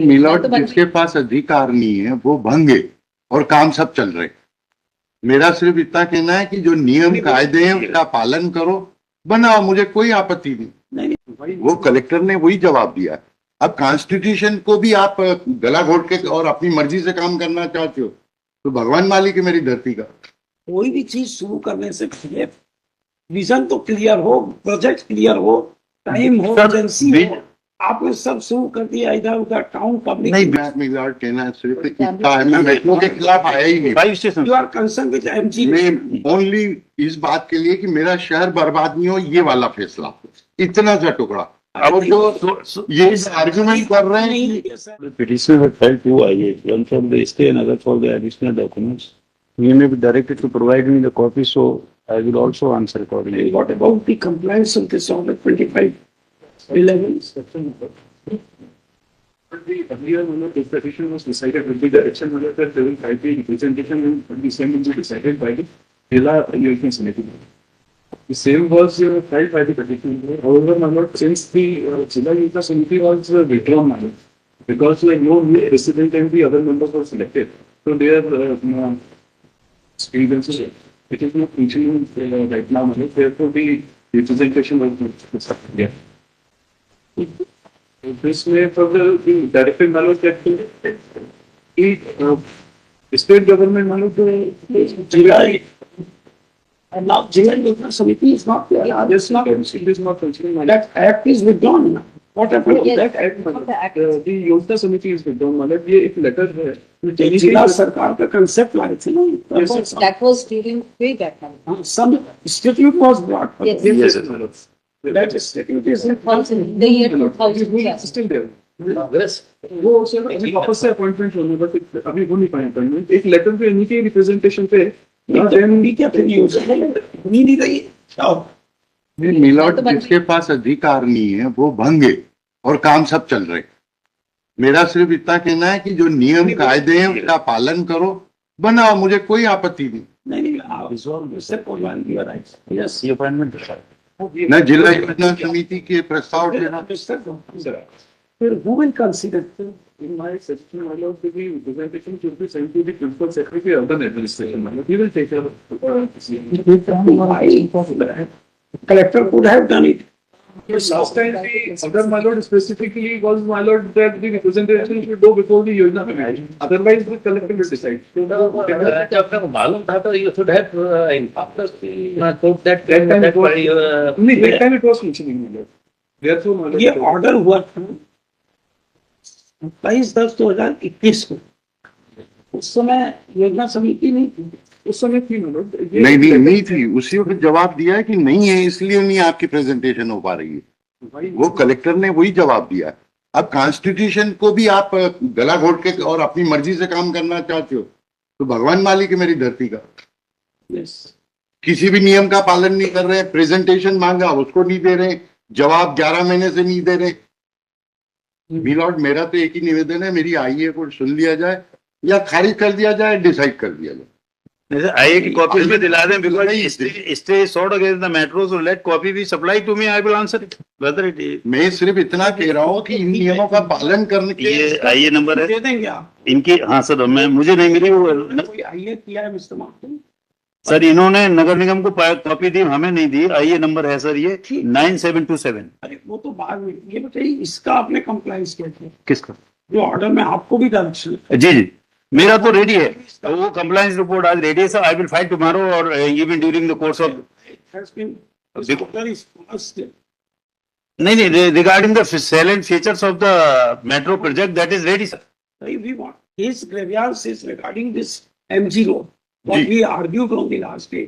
Milord जिसके पास अधिकार नहीं है वो भंगे और काम सब चल रहे। मेरा सिर्फ इतना कहना है कि जो नियम कायदे हैं उसका पालन करो, बनाओ, मुझे कोई आपत्ति नहीं। वो कलेक्टर ने वही जवाब दिया। अब कॉन्स्टिट्यूशन को भी आप गला घोट के और अपनी मर्जी से काम करना चाहते हो तो भगवान मालिक है मेरी धरती का। कोई भी चीज शुरू करने से पहले विजन तो क्लियर हो, प्रोजेक्ट क्लियर हो, टाइम हो, एजेंसी हो। आपने सब शुरू कर दिया इधर उधर टाउन पब्लिक नहीं। मिलॉर्ड कहना सिर्फ इतना है, मैं मेट्रो के खिलाफ आया ही नहीं। You are concern with MG. मैं ओनली इस बात के लिए कि मेरा शहर बर्बाद नहीं हो, ये वाला फैसला, इतना सा टुकड़ा। अब जो ये आर्गुमेंट कर रहे हैं कि petitioner had filed two IAs, one for the stay and other for the additional documents. We may be directed to provide me the copy, so I will also answer accordingly. What about the compliance of this order 2511? The earlier one of this petition was decided with the direction that they will type the representation and the same will be decided by the Jilla Election Committee. The same was filed by the petitioner. However, my lord, since the Jilla Election Committee was withdrawn, my lord, because no new president and the other members were selected, so their grievances, it is not reaching right now, my lord. Therefore, the representation was yeah. This may further be directed, my lord, that the state government, my lord, And now Jilla Yojana Samiti is not there. yes, not it is not functioning. My lord. That act is withdrawn now. What happened to Yes. that act? The Yojana Samiti is withdrawn, my lord. ये एक letter है. जिला सरकार का concept लाए थे ना? Yes, That was during way back now. Some institute was brought. Yes. Yes, my lord. That institute is in 2000, the year 2000. It's still there. वो वापस से अपॉइंटमेंट होने बट अभी हो नहीं पाए अपॉइंटमेंट। एक लेटर पे इन्हीं के रिप्रेजेंटेशन पे मिलॉर्ड जिसके पास अधिकार नहीं है वो भंगे और काम सब चल रहे। मेरा सिर्फ इतना कहना है कि जो नियम कायदे हैं उसका पालन करो, बनाओ, मुझे कोई आपत्ति नहीं। न जिला योजना समिति के प्रस्ताव देना। Who will consider? In my suggestion, my lord, the representation should be sent to the principal secretary of the administration. My lord, he will take care of it. Collector could have done it. Last time the other my lord specifically was my lord that the representation should go before the Yojana committee. Otherwise the collector will decide. आपको मालूम था तो you should have informed us that That time it was functioning, my lord. Therefore, my lord, ये order हुआ था 27/10/2021 को। उस समय योजना समिति नहीं थी। उस समय थी my lord. नहीं थी। उसी वक्त जवाब दिया है कि नहीं है, इसलिए नहीं आपकी प्रेजेंटेशन हो पा रही है। वो कलेक्टर ने वही जवाब दिया। अब कॉन्स्टिट्यूशन को भी आप गला घोट के और अपनी मर्जी से काम करना चाहते हो तो भगवान मालिक है मेरी धरती का। किसी भी नियम का पालन नहीं कर रहे, प्रेजेंटेशन मांगा उसको नहीं दे रहे, जवाब 11 महीने से नहीं दे रहे। मिलॉर्ड, मेरा तो एक ही निवेदन है, मेरी आईए को सुन लिया जाए या खारिज कर दिया जाए, डिसाइड कर दिया जाए। आईए की कॉपी में दिला दें because stay is sought against the metro, so let copy be supply to me, I will answer it whether it is. मैं सिर्फ इतना कह रहा हूँ कि इन नियमों का पालन करने के ये आईए नंबर है दे देंगे आप इनकी। हाँ सर, मैं मुझे नहीं मिली वो कोई आईए किया है मिस्टर मार्टिन? सर, इन्होंने नगर निगम को कॉपी दी, हमें नहीं दी। आईए नंबर है सर ये 9727। अरे वो तो बाद में, ये बताइए इसका आपने कंप्लायंस किया था? किसका? जो ऑर्डर में आपको भी डांशन जी मेरा तो रेडी है, तो वो कंप्लायंस रिपोर्ट आज रेडी है sir. I will file tomorrow और even during the course of नहीं regarding the salient features of the metro project that is ready sir. we want his grievance is regarding this MG road, what we argued on the last day.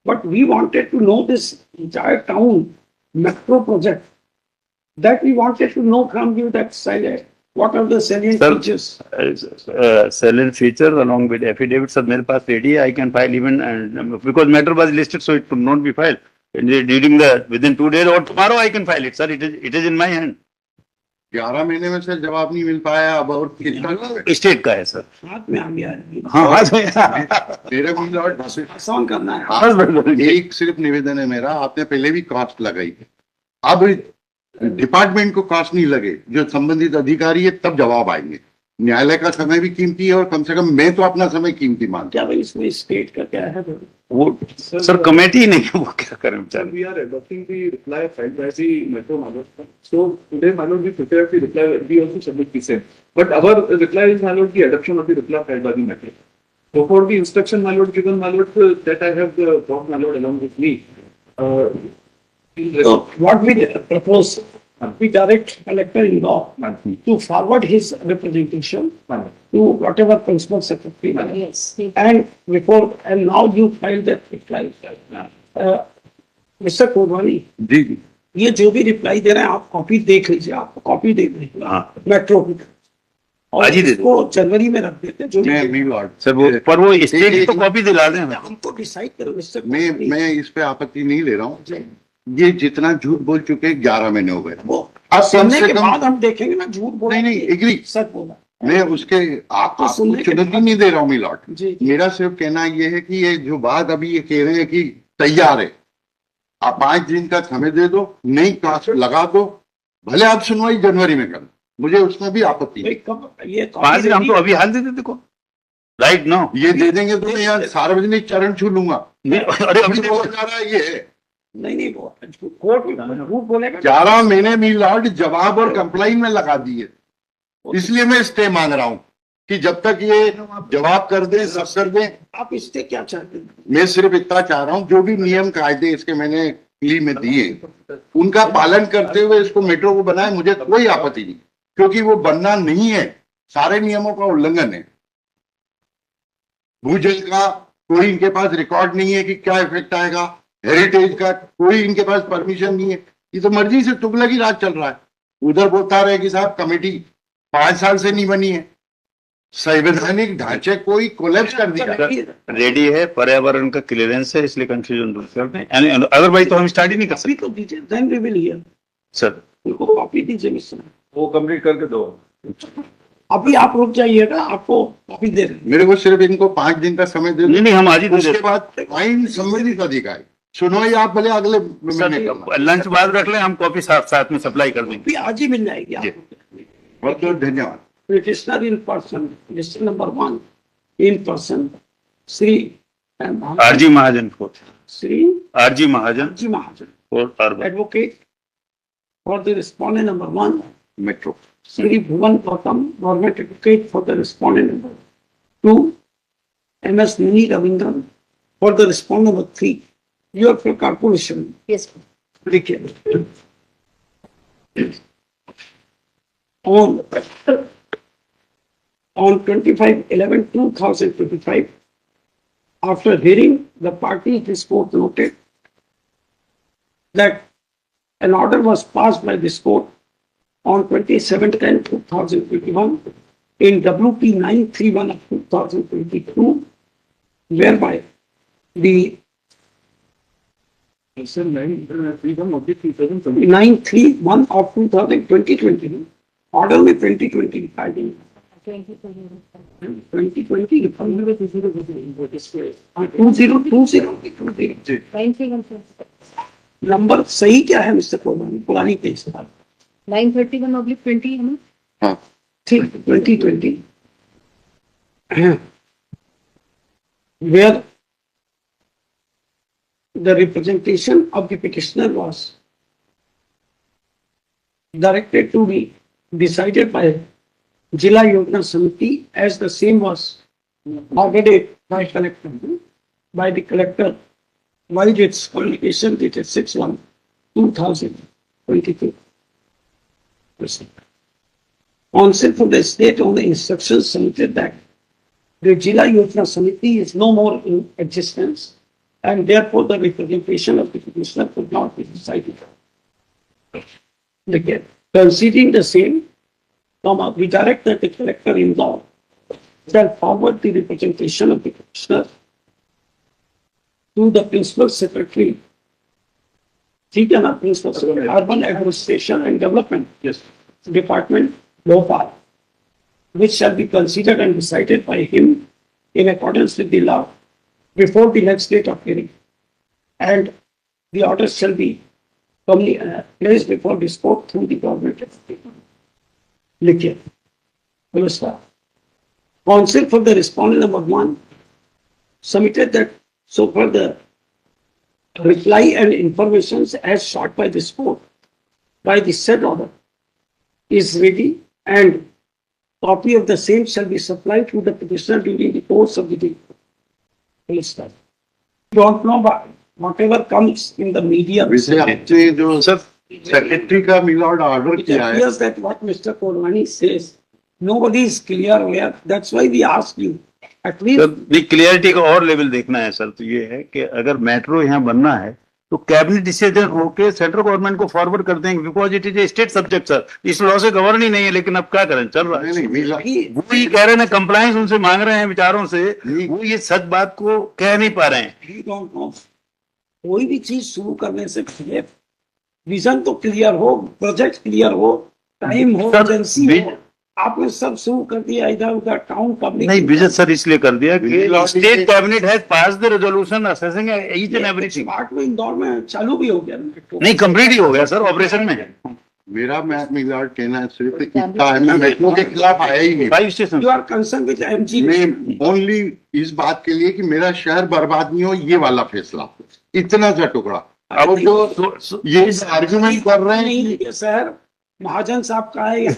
But we wanted to know this entire town metro project. That we wanted to know from you that silent. What are the salient features? Salient features along with affidavits are मेरे पास ready है. I can file even and because matter was listed, so it could not be filed during the within 2 days or tomorrow I can file it, sir. It is in my hand. 11 महीने में से जवाब नहीं मिल पाया अब, और कितना state का है सर। हाथ में आ गया। हाँ हाथ में मेरे भी लॉर्ड आसान करना है। एक सिर्फ निवेदन है मेरा, आपने पहले भी कॉस्ट लगाई, अब डिपार्टमेंट को कॉस्ट नहीं लगे, जो संबंधित अधिकारी है तब जवाब आएंगे। न्यायालय का समय भी कीमती है और कम से कम मैं तो अपना समय कीमती मानता क्या भाई इसमें स्टेट का क्या है? वो सर कमेटी नहीं है, वो क्या करें बेचारे। We are adopting the reply filed by the Metro Malot. So today Malot we prepare the reply, we also submit the same. But our reply is Malot the adoption of the reply filed by the Metro. So for the instruction Malot given Malot that I have the Prof Malot along with me. So what we propose, we direct collector in law to forward his representation to whatever principal secretary. Yes. And before, and now you file that reply. Mr. Kodwani, जी जी ये जो भी reply दे रहे हैं आप copy देख लीजिए, आपको copy दे देंगे हाँ। मेट्रो की। और आज ही दे इसको जनवरी में रख देते जो मैं मी लॉर्ड सर वो पर वो स्टेट की तो कॉपी दिला दें हमें। हमको डिसाइड करो मिस्टर मैं इस पे आपत्ति नहीं ले रहा हूँ। ये जितना झूठ बोल चुके 11 महीने हो गए। वो अब कम सुनने से के कम बाद हम देखेंगे ना, झूठ बोला नहीं एग्री, सच बोला। मैं उसके आपको सुनने के चुनौती बाद- नहीं दे रहा हूँ मी लॉर्ड। जी जी। मेरा सिर्फ कहना ये है कि ये जो बात अभी ये कह रहे हैं कि तैयार है, आप 5 दिन का समय दे दो, नई कास्ट लगा दो, भले आप सुनवाई जनवरी में कर, मुझे उसमें भी आपत्ति भाई नहीं। कब ये 5 दिन हम तो अभी हाल दे देते को राइट नाउ। ये दे देंगे तो मैं यहाँ सार्वजनिक चरण छू लूंगा। अरे अभी अभी बोला जा रहा है ये है नहीं वो कोर्ट में झूठ बोलेगा। 11 महीने मी लॉर्ड जवाब और कंप्लाइन में लगा दिए, इसलिए मैं स्टे मांग रहा हूँ कि जब तक ये जवाब कर दे, सब कर दे। आप इससे क्या चाहते हैं? मैं सिर्फ इतना चाह रहा हूँ जो भी नियम कायदे इसके मैंने प्ली में दिए उनका पालन करते हुए इसको मेट्रो को बनाए, मुझे कोई आपत्ति नहीं, क्योंकि वो बनना नहीं है, सारे नियमों का उल्लंघन है। भूजल का कोई इनके पास रिकॉर्ड नहीं है कि क्या इफेक्ट आएगा, हेरिटेज का कोई इनके पास परमिशन नहीं है, ये तो मर्जी से तुगलकी राज चल रहा है। उधर बोलता रहे कि साहब कमेटी 5 साल से नहीं बनी है, संवैधानिक ढांचे कोई कोलैप्स कर दिया। रेडी है, पर्यावरण का क्लियरेंस है, इसलिए कंफ्यूजन दूर करते हैं, अदरवाइज तो हम स्टार्ट ही नहीं कर कॉपी सकते तो दीजिए, then we will hear. Sir. उनको कॉपी दीजिए मिस्टर। वो कंप्लीट करके दो। अभी आप रुक जाइएगा, आपको कॉपी दे रहे हैं। मेरे को सिर्फ इनको 5 दिन का समय दे नहीं दो, नहीं हम आज ही दे उसके देते बाद आइन संबंधित अधिकारी सुनवाई आप भले अगले महीने करना। लंच बाद रख लें, हम कॉपी साथ साथ में सप्लाई कर देंगे। अभी आज ही मिल जाएगी जी। आपको। बहुत बहुत धन्यवाद। Petitioner in person, list number 1 in person, Sri RG Mahajan fourth, Sri RG Mahajan Ji Mahajan, fourth urban. advocate for the respondent number 1, Metro. Sri Bhuvan Gautam, government advocate for the respondent number 2, MS Nini Ravindran for the respondent number 3. Your corporation, Yes. लिखिए। On 25/11/2025, after hearing the parties, this court noted that an order was passed by this court on 27/10/2021 in WP 931 of 2022, whereby the Sir, 931 of the 2020. 931 of 2020, order में 2020 लिखा है। 2020 लिखा है। 2020 number सही क्या है mister कोलवानी? पुरानी पेज 931/20 है ना? हाँ ठीक 2020 where the representation of the petitioner was directed to be decided by Jila Yojana Samiti as the same was ordered by the collector by its communication dated 6/1/2022. Council for the state on the instructions submitted that the Jila Yojana Samiti is no more in existence and therefore the representation of the petitioner could not be decided. Again, considering the same, we direct that the collector in law shall forward the representation of the petitioner to the principal secretary, ठीक है ना, principal secretary, urban administration and development Yes. department, Bhopal, which shall be considered and decided by him in accordance with the law before the next date of hearing. And the order shall be placed before this court through the government. लिखिए नमस्कार. Counsel for the respondent number 1 submitted that so far the reply and informations as sought by this court by the said order is ready and copy of the same shall be supplied to the petitioner during the course of the day. Namaskar. Don't know but whatever comes in the media. वैसे आपने जो secretary का milord order It किया है, appears that what Mr. Kodwani says, nobody is clear where, that's why we ask you. At least, sir clarity का और level देखना है सर, तो ये है कि अगर मेट्रो यहाँ बनना है तो कैबिनेट डिसीजन होके सेंट्रल गवर्नमेंट को फॉरवर्ड कर देंगे, because it is a state subject sir, इस लॉ से गवर्न ही नहीं है, लेकिन अब क्या करें, चल रहा नहीं है। नहीं मिला- वो ये कह रहे हैं कंप्लायंस उनसे मांग रहे हैं विचारों से, वो ये सच बात को कह नहीं पा रहे हैं। we don't know. कोई भी चीज शुरू करने से पहले विजन तो क्लियर हो, प्रोजेक्ट क्लियर हो, टाइम हो, सर, एजेंसी भी- हो। आपने सब शुरू कर दिया इधर उधर, टाउन पब्लिक नहीं विजिट सर इसलिए कर दिया कि Bill state cabinet has pass the resolution assessing each and everything. Part में इंदौर में चालू भी हो गया। नहीं कंप्लीट ही हो गया सर, ऑपरेशन में है। मेरा मिलॉर्ड कहना है सिर्फ इतना है, मैं मेट्रो के खिलाफ आया ही नहीं। 5 station you are concern with MG. मैं ओनली इस बात के लिए कि मेरा शहर बर्बाद नहीं हो, ये वाला फैसला, इतना सा टुकड़ा। अब जो ये आर्गुमेंट कर रहे हैं कि नहीं, ये शहर महाजन साहब का है या